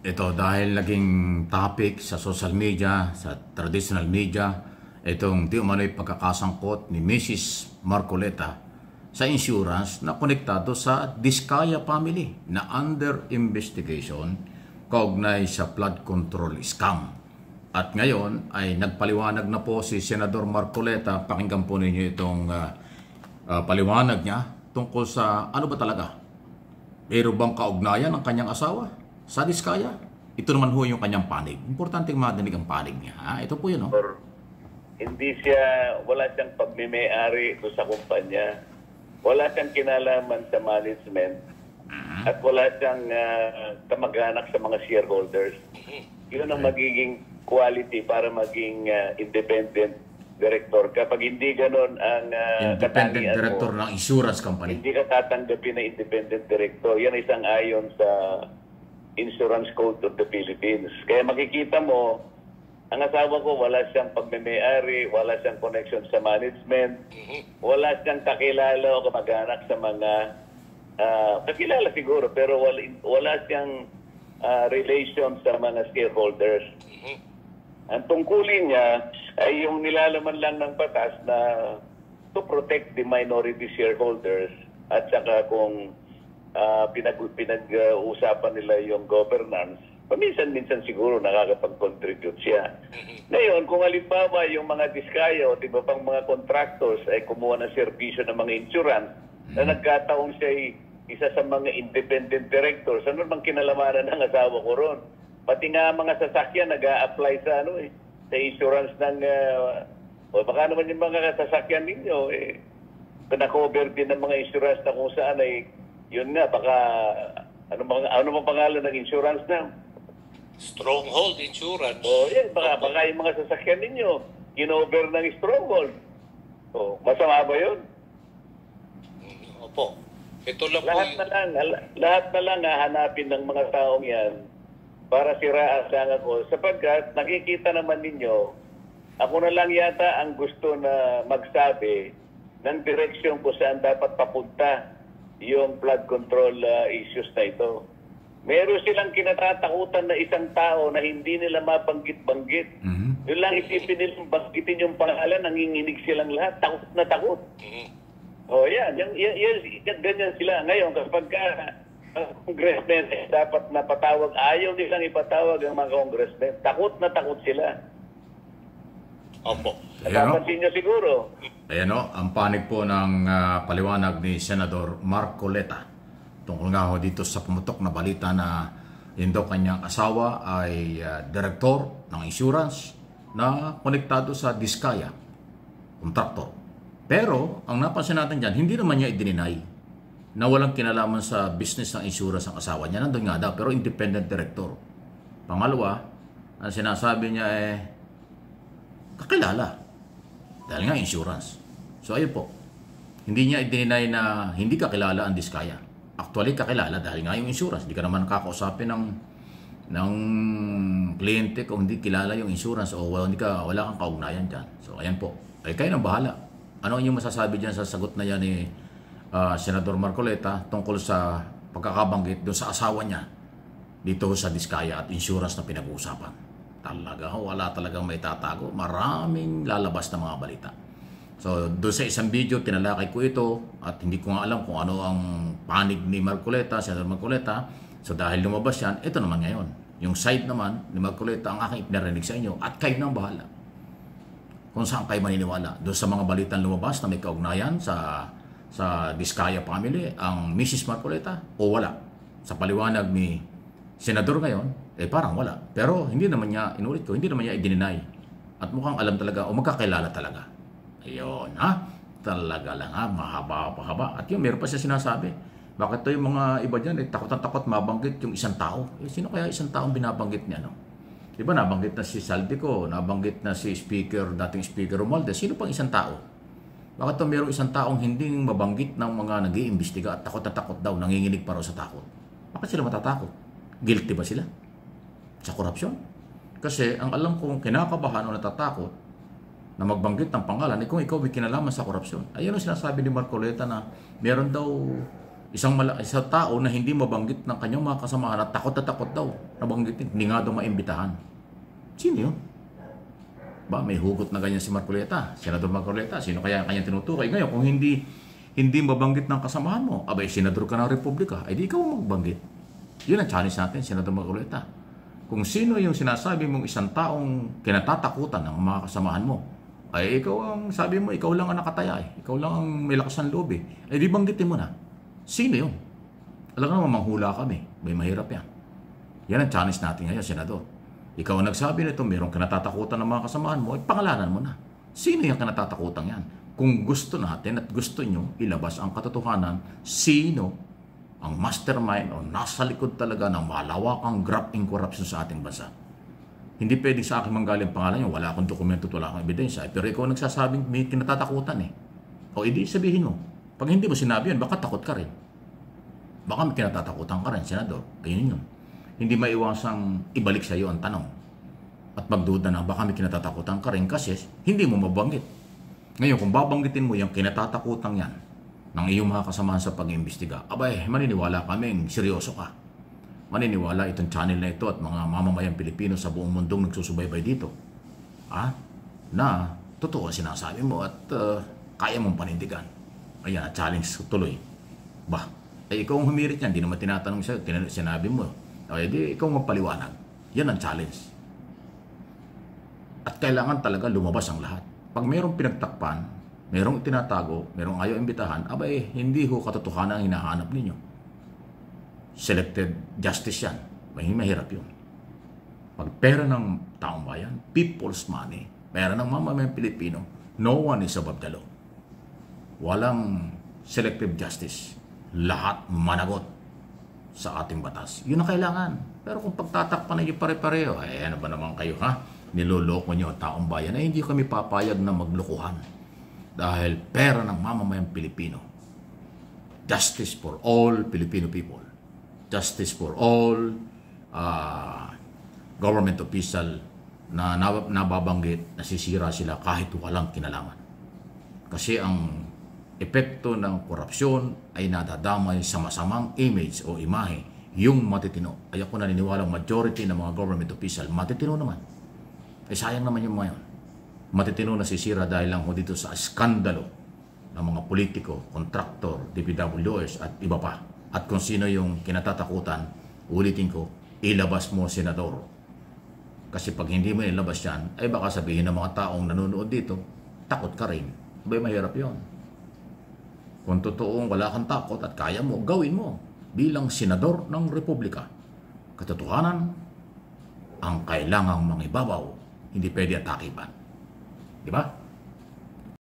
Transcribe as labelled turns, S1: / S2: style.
S1: Ito dahil naging topic sa social media, sa traditional media, itong di umano'y pagkakasangkot ni Mrs. Marcoleta sa insurance na konektado sa Diskaya family na under investigation kaugnay sa flood control scam. At ngayon ay nagpaliwanag na po si Senador Marcoleta. Pakinggan po ninyo itong paliwanag niya tungkol sa ano ba talaga. Meron bang kaugnayan ng kanyang asawa sa Diskaya? Ito naman ho yung kanyang panig. Importanteng madinig ang panig niya. Ito po yun.
S2: Or hindi siya, wala siyang pagmimay-ari doon sa kumpanya. Wala siyang kinalaman sa management. At wala siyang kamag-anak sa mga shareholders. Yun ang magiging quality para maging independent director. Kapag hindi ganon ang
S1: Independent director
S2: mo,
S1: ng insurance company.
S2: hindi ka tatanggapin na independent director. Yan isang ayon sa Insurance Code of the Philippines. Kaya makikita mo, ang asawa ko wala siyang pagmimay-ari, wala siyang connection sa management, wala siyang kakilala o kamag-anak sa mga kakilala siguro, pero wala siyang relation sa mga shareholders. Ang tungkulin niya ay yung nilalaman lang ng batas na to protect the minority shareholders at saka kung pinag-uusapan nila yung governance, paminsan-minsan siguro nakakapag-contribute siya. Ngayon, kung halimbawa yung mga Diskaya o iba pang mga contractors ay kumuha ng serbisyo ng mga insurance na nagkataong siya ay isa sa mga independent directors, ano bang kinalamanan ng asawa ko ron? Pati nga mga sasakyan nag-a-apply sa sa insurance ng o baka naman yung mga sasakyan ninyo na-cover din ng mga insurance na kung saan ay yun nga baka ano bang pangalan ng insurance na?
S3: Stronghold Insurance.
S2: Baka yung mga sasakyan ninyo kinover ng Stronghold. Masama ba yun?
S3: Opo. Ito lang
S2: lahat na lang hahanapin ng mga taong yan para siraan lang ako. Sapagkat nakikita naman ninyo, ako na lang yata ang gusto na magsabi ng direksyon kung saan dapat papunta yung flood control issues na ito. Meron silang kinatatakutan na isang tao na hindi nila mabanggit-banggit. Yun lang isipin nilang banggitin yung pangalan, nanginginig silang lahat, takot na takot. Yan, ganyan sila. Ngayon, kapag congressmen dapat napatawag, ayaw nilang ipatawag ang mga congressmen. Takot na takot sila.
S3: Opo.
S2: Napapansin nyo siguro.
S1: Ayan ang panig po ng paliwanag ni Senador Marcoleta. Tungkol nga ho dito sa pumutok na balita na yun daw kanyang asawa ay direktor ng insurance na konektado sa Diskaya, kontraktor. Pero, ang napansin natin dyan, hindi naman niya i-deny na walang kinalaman sa business ng insurance ang asawa niya. Nandun nga daw, pero independent director. Pangalawa, ang sinasabi niya kakilala. Dahil nga insurance. So, ayun po. Hindi niya i-deny na hindi kakilala ang Diskaya. Actually, kakilala dahil nga yung insurance. Hindi ka naman kakausapin ng kliyente kung hindi kilala yung insurance o wala kang kaugnayan dyan. So, ayan po. Ay, kayo nang bahala. Ano yung masasabi dyan sa sagot na yan ni Senador Marcoleta tungkol sa pagkakabanggit doon sa asawa niya dito sa Diskaya at insurance na pinag-uusapan? Talaga, wala talagang may tatago. Maraming lalabas na mga balita. So, doon sa isang video, tinalakay ko ito at hindi ko nga alam kung ano ang panig ni Marcoleta, Senador Marcoleta. So, dahil lumabas yan, ito naman ngayon. Yung side naman ni Marcoleta ang aking pinarinig sa inyo at kayo nang bahala kung saan kayo maniniwala. Doon sa mga balitang lumabas na may kaugnayan sa Diskaya family, ang Mrs. Marcoleta, o wala. Sa paliwanag ni Senador ngayon, parang wala. Pero hindi naman niya, inulit ko, hindi naman niya i-deny. At mukhang alam talaga o magkakilala talaga. Ayun, talaga lang mahaba. At yun, meron pa siya sinasabi. Bakit to yung mga iba dyan, takot na takot mabanggit yung isang tao? Sino kaya isang taong binabanggit niya, no? Diba nabanggit na si Saldico, nabanggit na si dating Speaker Romualdez. Sino pang isang tao? Bakit to mayroong isang taong hindi mabanggit ng mga nag-iimbestiga at takot na takot daw, nanginginig pa raw sa takot? Bakit sila matatakot? Guilty ba sila sa korupsyon? Kasi ang alam kong kinakabahan o natatakot na magbanggit ng pangalan kung ikaw may kinalaman sa korupsyon. Ayun ang sinasabi ni Marcoleta na meron daw Isang tao na hindi mabanggit ng kanyang mga kasamahan at takot na takot daw nabanggitin, hindi nga daw maimbitahan. Sino yun? Ba, may hugot na ganyan si Marcoleta, Senador Marcoleta. Sino kaya ang kanyang tinutukoy? Ngayon, kung hindi mabanggit ng kasamahan mo, abay, senador ka ng Republika, ay di ikaw magbanggit. Yun ang challenge natin, Senador Marcoleta. Kung sino yung sinasabi mong isang taong kinatatakutan ng mga kasamahan mo, ay ikaw ang sabi mo, ikaw lang ang nakataya ikaw lang ang may lakas ng loob ay di banggitin mo na. Sino yun? Alam naman, manghula kami. May mahirap yan. Yan ang challenge natin ngayon, Senador. Ikaw ang nagsabi nito, mayroong kinatatakutan ng mga kasamahan mo, ay pangalanan mo na. Sino yung kinatatakutan yan? Kung gusto natin at gusto nyo ilabas ang katotohanan, sino ang mastermind o nasa likod talaga ng malawakang graft in corruption sa ating bansa. Hindi pwedeng sa akin manggaling pangalan nyo, wala akong dokumento at wala akong ebidensya. Pero ikaw nagsasabing may kinatatakutan O hindi sabihin mo. Pag hindi mo sinabi yun, baka takot ka rin. Baka may kinatatakutan ka rin, Senador. Ayun yun. Hindi maiwasang ibalik sa iyo ang tanong. At magduda na baka may kinatatakutan ka rin kasi hindi mo mabanggit. Ngayon, kung babanggitin mo yung kinatatakutan yan ng iyong mga kasamahan sa pag-iimbestiga, abay, maniniwala kaming seryoso ka. Maniniwala itong channel na ito at mga mamamayang Pilipino sa buong mundong nagsusubaybay dito. Na totoo sinasabi mo at kaya mong panindigan. Ayan, challenge tuloy. Ikaw ang humirit yan, hindi naman tinatanong sa'yo, sinabi mo. Di ikaw magpaliwanag. Yan ang challenge. At kailangan talaga lumabas ang lahat. Pag mayroong pinagtakpan, mayroong itinatago, mayroong ayaw imbitahan, abay, hindi ho katotohanan ang hinahanap ninyo. Selected justice yan. Mahirap yun. Pag pera ng taong bayan, people's money, pera ng mamamayang Pilipino, no one is above the law. Walang selective justice. Lahat managot sa ating batas. Yun ang kailangan. Pero kung pagtatakpan na yung pare-pareho, ay ano ba naman kayo niloloko nyo taong bayan, ay hindi kami papayag na maglokohan. Dahil pera ng mamamayang Pilipino. Justice for all Filipino people. Justice for all government official na nababanggit, nasisira sila kahit walang kinalaman. Kasi ang epekto ng korupsyon ay nadadamay sa masamang image o imahe yung matitino. Ay ako naniniwala majority ng mga government official, matitino naman. Sayang naman yung mga yun. Matitino na sisira dahil lang dito sa skandalo ng mga politiko, kontraktor, DPWs at iba pa. At kung sino yung kinatatakutan, ulitin ko, ilabas mo, Senador. Kasi pag hindi mo ilabas yan, ay baka sabihin ng mga taong nanonood dito, takot ka rin. Abay, mahirap yun. Kung totoong wala kang takot at kaya mo, gawin mo bilang Senador ng Republika. Katotohanan, ang kailangang mangibabaw, hindi pwede atakipan. Di ba?